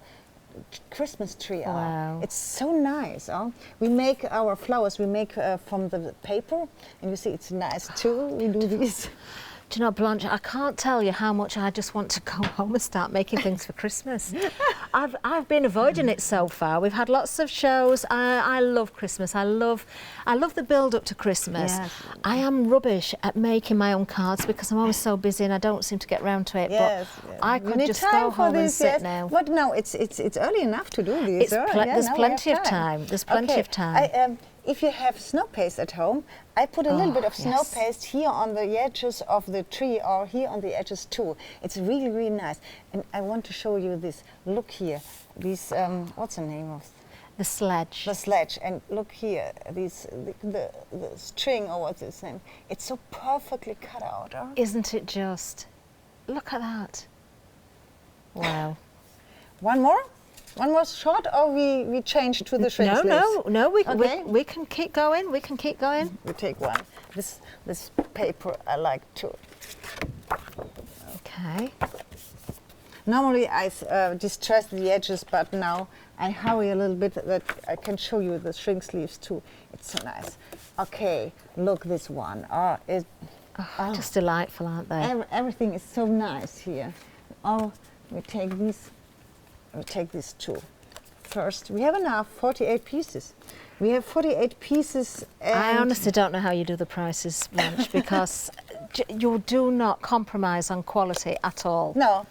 Christmas tree are. Wow. It's so nice. We make our flowers, we make from the paper, and you see it's nice too. We do these. Do you know, Blanche, I can't tell you how much I just want to go home and start making things for Christmas. I've been avoiding it so far. We've had lots of shows. I love Christmas. I love the build up to Christmas. Yes. I am rubbish at making my own cards because I'm always so busy and I don't seem to get round to it. Yes, but I could just go home and sit now. But no, it's early enough to do this. There's plenty of time. There's plenty of time. if you have snow paste at home, I put a little bit of snow paste here on the edges of the tree or here on the edges too. It's really, really nice. And I want to show you this. Look here. These, what's the name of? The sledge. The sledge. And look here, these, the string, or what's its name? It's so perfectly cut out. Huh? Isn't it just? Look at that. Wow. One more? One more shot, or we change to the shrink sleeves? No, we can keep going, we can keep going. We take one. This paper I like too. Okay. Normally I distress the edges, but now I hurry a little bit that I can show you the shrink sleeves too. It's so nice. Okay, look this one. Just delightful, aren't they? Everything is so nice here. Oh, we take these. We take these two. First, we have enough, 48 pieces. We have 48 pieces. And I honestly don't know how you do the prices, Blanche, because you do not compromise on quality at all. No.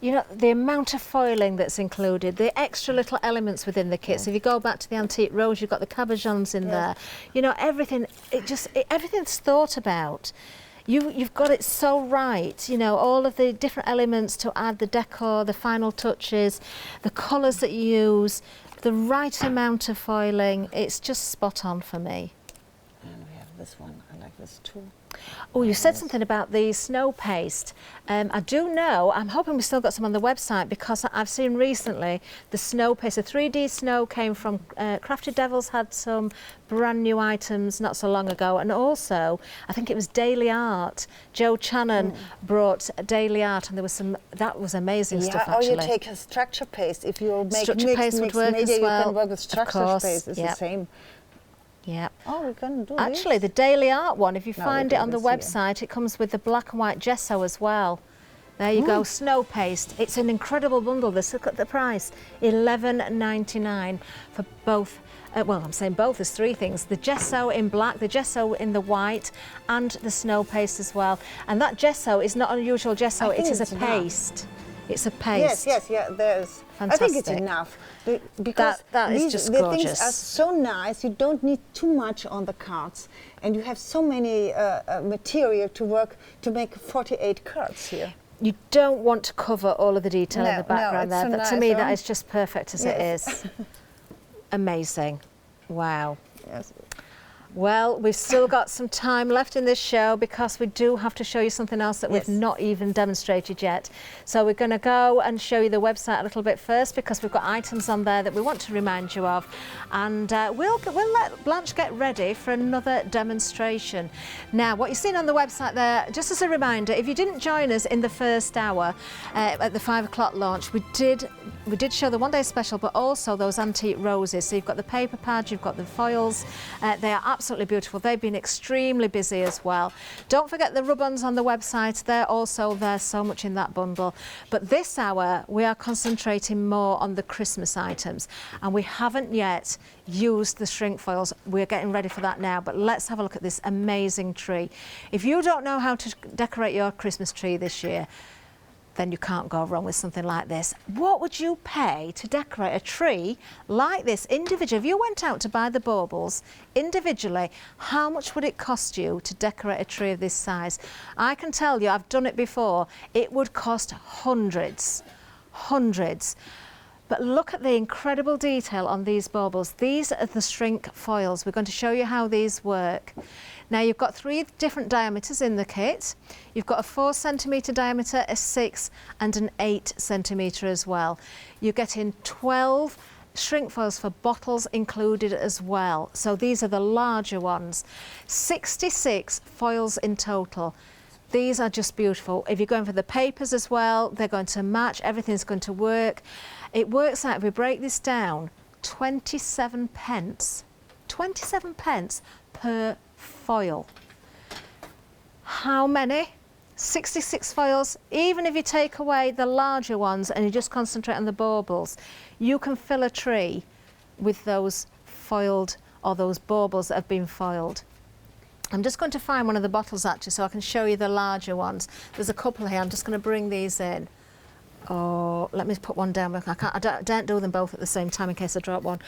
You know, the amount of foiling that's included, the extra little elements within the kit. So if you go back to the antique rose, you've got the cabochons in there. You know, everything, everything's thought about. You've got it so right, you know, all of the different elements to add the decor, the final touches, the colours that you use, the right amount of foiling. It's just spot on for me. And we have this one. I like this too. Oh, you said something about the snow paste. I do know, I'm hoping we've still got some on the website, because I've seen recently the snow paste, the 3D snow came from, Crafty Devils had some brand new items not so long ago, and also, I think it was Daily Art. Joe Channon brought Daily Art, and there was some, that was amazing stuff actually. Or you take a structure paste. If you make structure paste would work maybe as well. You can work with structure paste, it's the same. Yeah. Oh, we can do actually, this. the Daily Art one, if you find it on the website, it comes with the black and white gesso as well. There you go, snow paste. It's an incredible bundle. Look at the price, $11.99 for both. Well, I'm saying both, there's three things. The gesso in black, the gesso in the white, and the snow paste as well. And that gesso is not unusual gesso, it is a paste. It's a paste. Yes, there's. Fantastic. I think it's enough. Because that is just the gorgeous. things are so nice, you don't need too much on the cards. And you have so many material to work to make 48 cards here. You don't want to cover all of the detail in the background there, so but nice, to me that is just perfect as it is. Amazing. Wow. Yes. Well, we've still got some time left in this show, because we do have to show you something else that we've not even demonstrated yet. So we're going to go and show you the website a little bit first, because we've got items on there that we want to remind you of. And we'll let Blanche get ready for another demonstration. Now, what you've seen on the website there, just as a reminder, if you didn't join us in the first hour at the 5 o'clock launch, we did show the one-day special, but also those antique roses. So you've got the paper pads, you've got the foils. They are absolutely beautiful. They've been extremely busy as well. Don't forget the rub-ons on the website. There's so much in that bundle. But this hour, we are concentrating more on the Christmas items. And we haven't yet used the shrink foils. We're getting ready for that now. But let's have a look at this amazing tree. If you don't know how to decorate your Christmas tree this year, then you can't go wrong with something like this. What would you pay to decorate a tree like this individually? If you went out to buy the baubles individually, how much would it cost you to decorate a tree of this size? I can tell you, I've done it before, it would cost hundreds. But look at the incredible detail on these baubles. These are the shrink foils. We're going to show you how these work. Now, you've got 3 different diameters in the kit. You've got a 4 centimetre diameter, a 6 and an 8 centimetre as well. You're getting 12 shrink foils for bottles included as well. So these are the larger ones. 66 foils in total. These are just beautiful. If you're going for the papers as well, they're going to match, everything's going to work. It works out, if we break this down, 27 pence per foil. How many? 66 foils. Even if you take away the larger ones and you just concentrate on the baubles, you can fill a tree with those foiled, or those baubles that have been foiled. I'm just going to find one of the bottles actually so I can show you the larger ones. There's a couple here, I'm just going to bring these in. Oh, let me put one down. I don't do them both at the same time in case I drop one.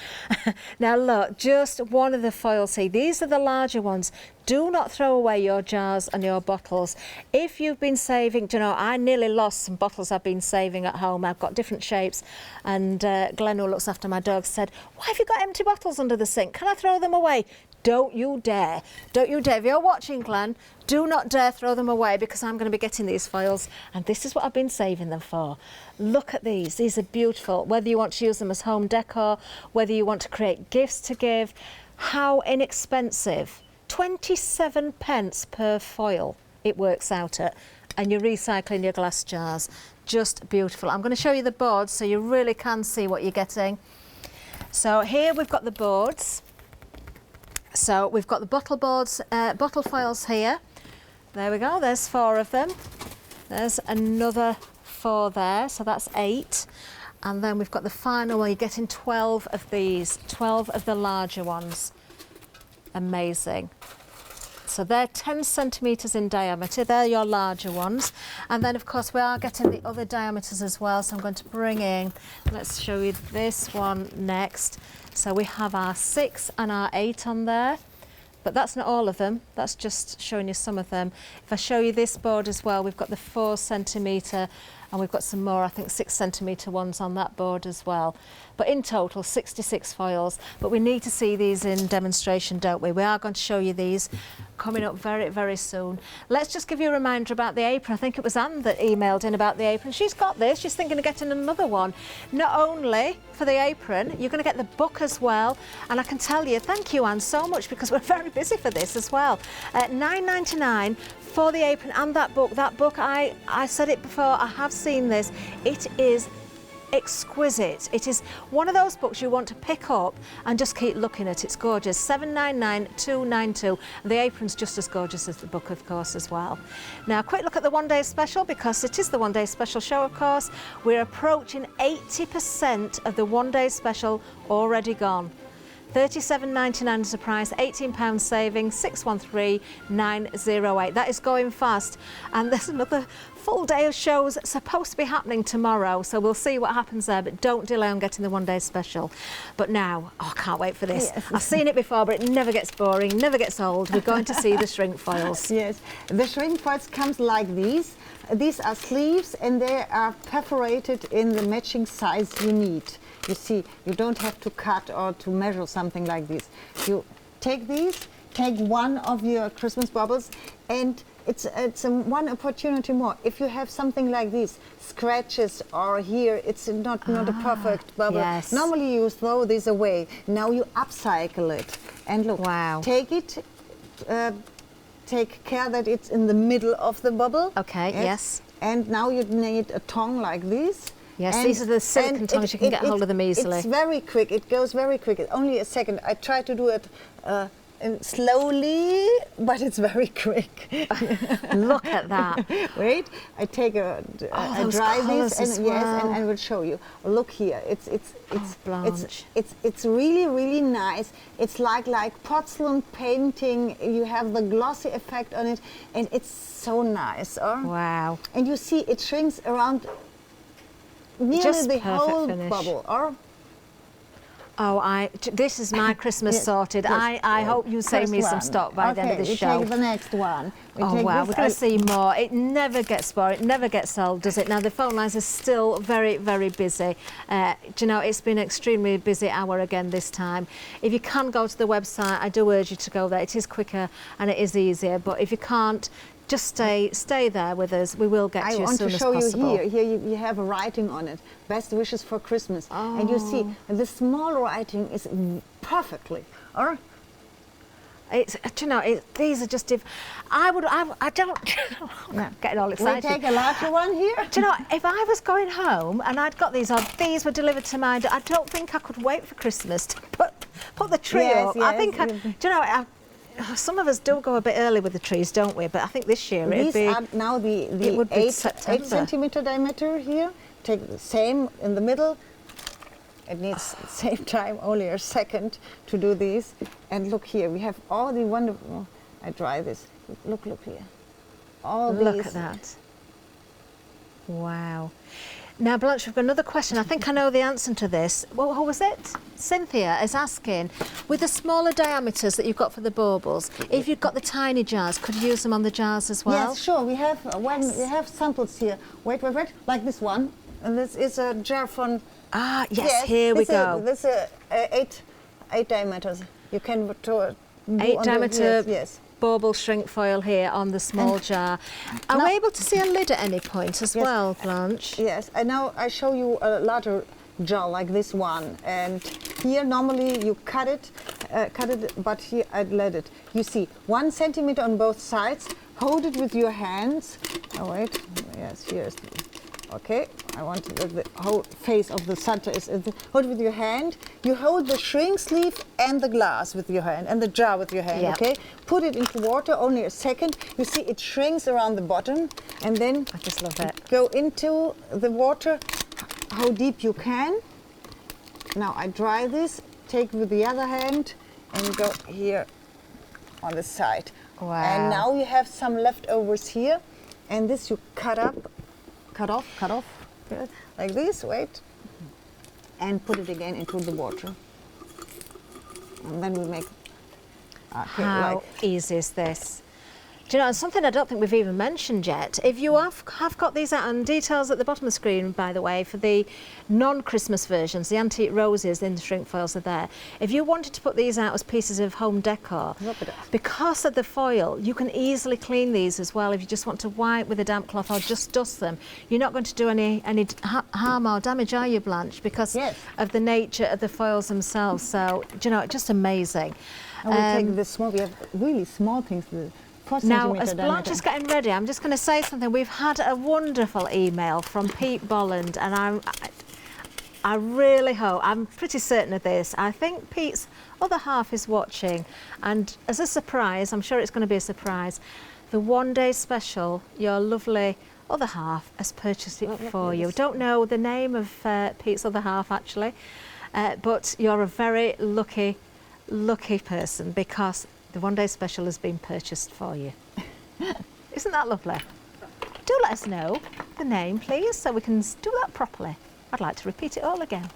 Now look, just one of the foils here. These are the larger ones. Do not throw away your jars and your bottles. If you've been saving, do you know, I nearly lost some bottles I've been saving at home. I've got different shapes, and Glenn, who looks after my dog, said, why have you got empty bottles under the sink? Can I throw them away? Don't you dare. Don't you dare. If you're watching, Glenn, do not dare throw them away, because I'm going to be getting these foils, and this is what I've been saving them for. Look at these. These are beautiful. Whether you want to use them as home decor, whether you want to create gifts to give, how inexpensive. 27 pence per foil it works out at, and you're recycling your glass jars. Just beautiful. I'm going to show you the boards so you really can see what you're getting. So here we've got the boards. So we've got the bottle boards, bottle foils here. There we go, there's 4 of them. There's another 4 there, so that's 8. And then we've got the final one, you're getting 12 of these, 12 of the larger ones. Amazing. So they're 10 centimetres in diameter, they're your larger ones. And then of course we are getting the other diameters as well, so I'm going to bring in, let's show you this one next. So we have our 6 and our 8 on there, but that's not all of them, that's just showing you some of them. If I show you this board as well, we've got the 4 centimetre, and we've got some more, I think 6 centimetre ones on that board as well. But in total, 66 foils. But we need to see these in demonstration, don't we? We are going to show you these coming up very, very soon. Let's just give you a reminder about the apron. I think it was Anne that emailed in about the apron. She's got this. She's thinking of getting another one. Not only for the apron, you're going to get the book as well. And I can tell you, thank you, Anne, so much, because we're very busy for this as well. £9.99 for the apron and that book. That book, I said it before, I have seen this. It is exquisite. It is one of those books you want to pick up and just keep looking at. It's gorgeous. £7.99, and the apron's just as gorgeous as the book, of course, as well. Now, a quick look at the one-day special, because it is the one-day special show, of course. We're approaching 80% of the one-day special already gone. £37.99 is the price, £18 saving, 613908. That is going fast, and there's another full day of shows supposed to be happening tomorrow, so we'll see what happens there, but don't delay on getting the one-day special. But now, oh, I can't wait for this. Yes. I've seen it before, but it never gets boring, never gets old. We're going to see the shrink foils. Yes, the shrink foils comes like these. These are sleeves, and they are perforated in the matching size you need. You see, you don't have to cut or to measure something like this. You take these, take one of your Christmas baubles, and it's one opportunity more. If you have something like this, scratches or here, it's not a perfect bubble. Yes. Normally you throw this away. Now you upcycle it. And look, wow. Take it, take care that it's in the middle of the bubble. Okay, yes. And now you need a tongue like this. Yes, and these are the silicone tongs, you can get hold of them easily. It's very quick, it goes very quick. It's only a second. I try to do it slowly, but it's very quick. Look at that. Wait, I take I dry this, and yes, and I will show you. Look here, it's really, really nice. It's like porcelain painting. You have the glossy effect on it, and it's so nice. Wow. And you see, it shrinks around nearly just the whole finish. bubble. Oh, this is my Christmas sorted. I hope you save me some stock by the end of the show. Take the next one. Oh wow, we're going to see more. It never gets boring, it never gets old, does it? Now the phone lines are still very, very busy. Do you know, it's been an extremely busy hour again this time. If you can go to the website, I do urge you to go there. It is quicker and it is easier, but if you can't, just stay there with us. We will get to you as soon as possible. I want to show you here. Here you have a writing on it. Best wishes for Christmas. Oh. And you see, the small writing is perfectly. It's, do you know, these are just, I don't, I'm getting all excited. We take a larger one here? Do you know, if I was going home and I'd got these, or these were delivered to my door, I don't think I could wait for Christmas to put the tree up. Yes, I think, do you know, some of us do go a bit early with the trees, don't we? But I think this year it'd be... These are now the 8 centimetre diameter here. Take the same in the middle. It needs same time, only a second to do these. And look here, we have all the wonderful... I dry this. Look here. All these. Look at that. Wow. Now, Blanche, we've got another question. I think I know the answer to this. Well, who was it? Cynthia is asking, with the smaller diameters that you've got for the baubles, if you've got the tiny jars, could you use them on the jars as well? Yes, sure. We have we have samples here. Wait, like this one. And this is a jar from... Ah, yes, here we go. This is 8 diameters. You can do 8 diameter yes. bauble shrink foil here on the small jar. Are we able to see a lid at any point as well, Blanche? Yes, and now I show you a larger jar like this one. And here normally you cut it, but here I let it. You see, 1 centimeter on both sides. Hold it with your hands. Oh wait, yes, here's. Okay, I want the whole face of the center is. Hold it with your hand. You hold the shrink sleeve and the glass with your hand and the jar with your hand. Yep. Okay, put it into water. Only a second. You see, it shrinks around the bottom, and then I just love it. Go into the water, how deep you can. Now I dry this. Take with the other hand and go here on the side. Wow. And now you have some leftovers here, and this you cut off, like this, wait, and put it again into the water. And then we make... How easy is this? Do you know, something I don't think we've even mentioned yet, if you have got these out, and details at the bottom of the screen, by the way, for the non-Christmas versions, the antique roses in the shrink foils are there. If you wanted to put these out as pieces of home decor, because of the foil, you can easily clean these as well. If you just want to wipe with a damp cloth or just dust them, you're not going to do any harm or damage, are you, Blanche? Because of the nature of the foils themselves. So, do you know, just amazing. And we take the small, we have really small things. Now, as Blanche is getting ready, I'm just going to say something. We've had a wonderful email from Pete Bolland, and I really hope, I'm pretty certain of this, I think Pete's other half is watching, and as a surprise, I'm sure it's going to be a surprise, the one-day special, your lovely other half has purchased it for you. Don't know the name of Pete's other half, actually, but you're a very lucky person, because the one-day special has been purchased for you. Isn't that lovely? Do let us know the name, please, so we can do that properly. I'd like to repeat it all again.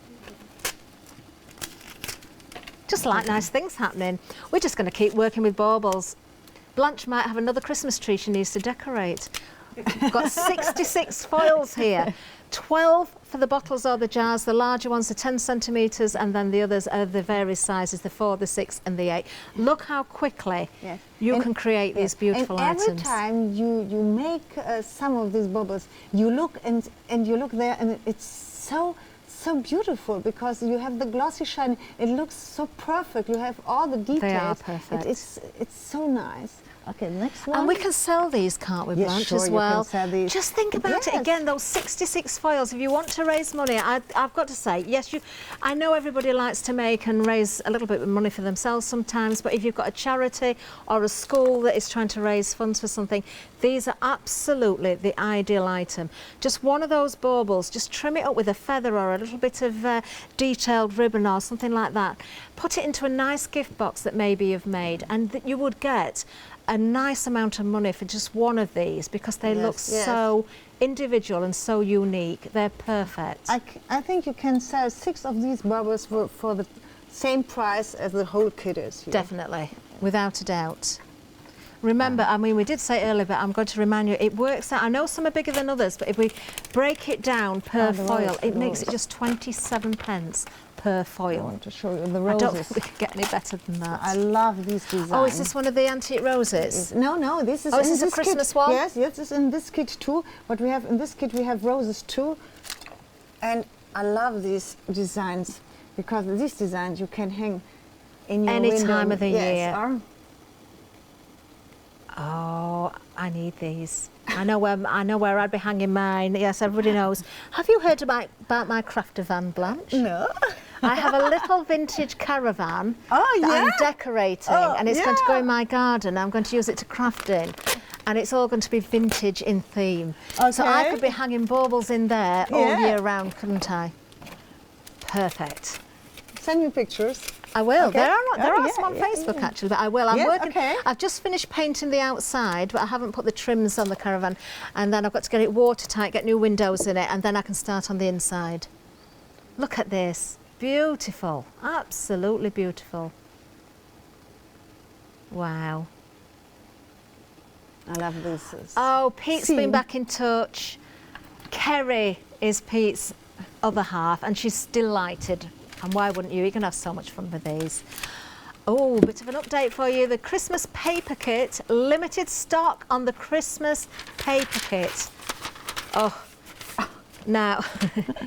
Just like nice things happening. We're just going to keep working with baubles. Blanche might have another Christmas tree she needs to decorate. We've got 66 foils here. 12 for the bottles or the jars. The larger ones are 10 centimetres, and then the others are the various sizes, the 4, the 6 and the 8. Look how quickly you can create these beautiful items. Every time you make some of these baubles, you look and you look there, and it's so beautiful, because you have the glossy shine. It looks so perfect. You have all the details. They are perfect. It's so nice. Okay, next one. And we can sell these, can't we, Blanche, as well? You can sell these. Just think about it again, those 66 foils. If you want to raise money, I've got to say, yes, I know everybody likes to make and raise a little bit of money for themselves sometimes, but if you've got a charity or a school that is trying to raise funds for something, these are absolutely the ideal item. Just one of those baubles, just trim it up with a feather or a little bit of detailed ribbon or something like that. Put it into a nice gift box that maybe you've made, and you would get a nice amount of money for just one of these, because they look so individual and so unique. They're perfect. I think you can sell 6 of these baubles for the same price as the whole kit is here. Definitely, without a doubt. Remember, I mean, we did say earlier, but I'm going to remind you, it works out. I know some are bigger than others, but if we break it down per foil, it makes it just 27 pence per foil. I want to show you the roses. I don't think we can get any better than that. I love these designs. Oh, is this one of the antique roses? No, this is. Oh, is this a Christmas one? Yes, this is in this kit too. But we have in this kit we have roses too, and I love these designs, because these designs you can hang in your any window. time of the year. Or oh, I need these. I know where I'd be hanging mine. Yes, everybody knows. Have you heard about my crafter van, Blanche? No. I have a little vintage caravan that I'm decorating, and it's going to go in my garden. I'm going to use it to craft in, and it's all going to be vintage in theme. Okay. So I could be hanging baubles in there all year round, couldn't I? Perfect. send me pictures. I will. Okay. There are some on Facebook actually, but I will. I'm working. Okay. I've just finished painting the outside, but I haven't put the trims on the caravan, and then I've got to get it watertight, get new windows in it, and then I can start on the inside. Look at this. Beautiful. Absolutely beautiful. Wow. I love this. Oh, Pete's been back in touch. Kerry is Pete's other half, and she's delighted. And why wouldn't you? You can have so much fun with these. Oh, bit of an update for you. The Christmas paper kit, limited stock on the Christmas paper kit. Oh, now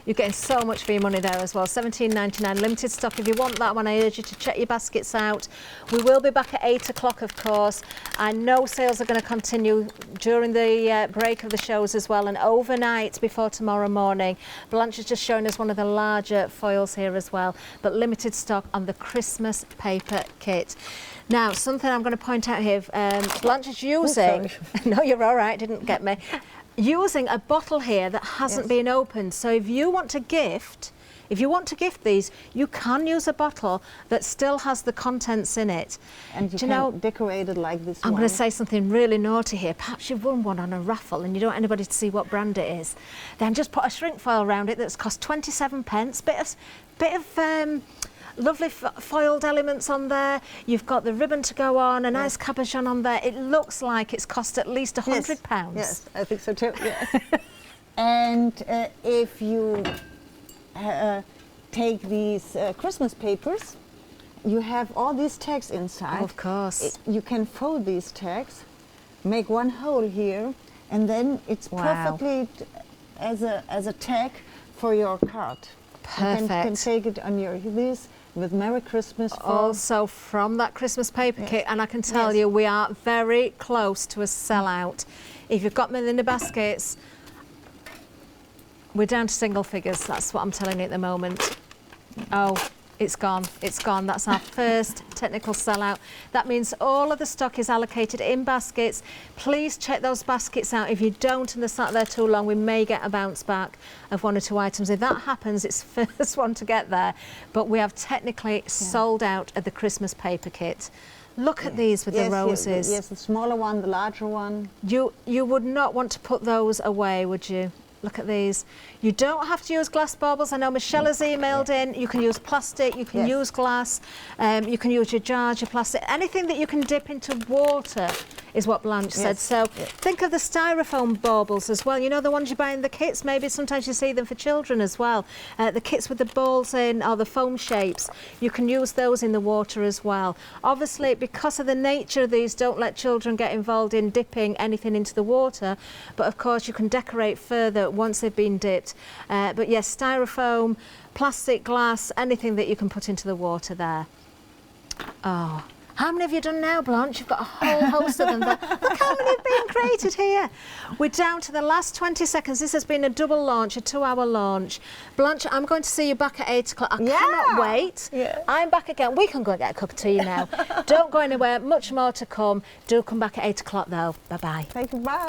you're getting so much for your money there as well. £17.99 limited stock. If you want that one, I urge you to check your baskets out. We will be back at 8 o'clock, of course. I know sales are going to continue during the break of the shows as well, and overnight before tomorrow morning. Blanche is just showing us one of the larger foils here as well, but limited stock on the Christmas paper kit. Now, something I'm going to point out here, Blanche is using... No, you're all right, didn't get me. Using a bottle here that hasn't been opened. So if you want to gift these, you can use a bottle that still has the contents in it. And you can decorate it like this. I'm going to say something really naughty here. Perhaps you've won one on a raffle and you don't want anybody to see what brand it is. Then just put a shrink foil around it that's cost 27 pence. Bit of lovely foiled elements on there. You've got the ribbon to go on, a nice cabochon on there. It looks like it's cost at least £100. Yes, I think so too. Yes. And if you take these Christmas papers, you have all these tags inside. Oh, of course. You can fold these tags, make one hole here, and then it's perfectly as a tag for your card. Perfect. You can take it on your this with Merry Christmas. Also from that Christmas paper kit, and I can tell you we are very close to a sellout. If you've got them in the baskets, we're down to single figures. That's what I'm telling you at the moment. Oh, it's gone. It's gone. That's our first technical sellout. That means all of the stock is allocated in baskets. Please check those baskets out. If you don't and they're sat there too long, we may get a bounce back of 1 or 2 items. If that happens, it's the first one to get there. But we have technically sold out of the Christmas paper kit. Look at these with the roses. Yes, the smaller one, the larger one. You would not want to put those away, would you? Look at these. You don't have to use glass baubles. I know Michelle has emailed in. You can use plastic, you can use glass, you can use your jars, your plastic. Anything that you can dip into water is what Blanche said. So think of the styrofoam baubles as well. You know, the ones you buy in the kits, maybe sometimes you see them for children as well. The kits with the balls in or the foam shapes, you can use those in the water as well. Obviously, because of the nature of these, don't let children get involved in dipping anything into the water. But of course, you can decorate further once they've been dipped. But yes, styrofoam, plastic, glass, anything that you can put into the water there. Oh, how many have you done now, Blanche? You've got a whole host of them. Look how many have been created here. We're down to the last 20 seconds. This has been a double launch, a 2-hour launch. Blanche, I'm going to see you back at 8 o'clock. I cannot wait. I'm back again. We can go and get a cup of tea now. Don't go anywhere. Much more to come. Do come back at 8 o'clock though. Bye-bye. Thank you. Bye.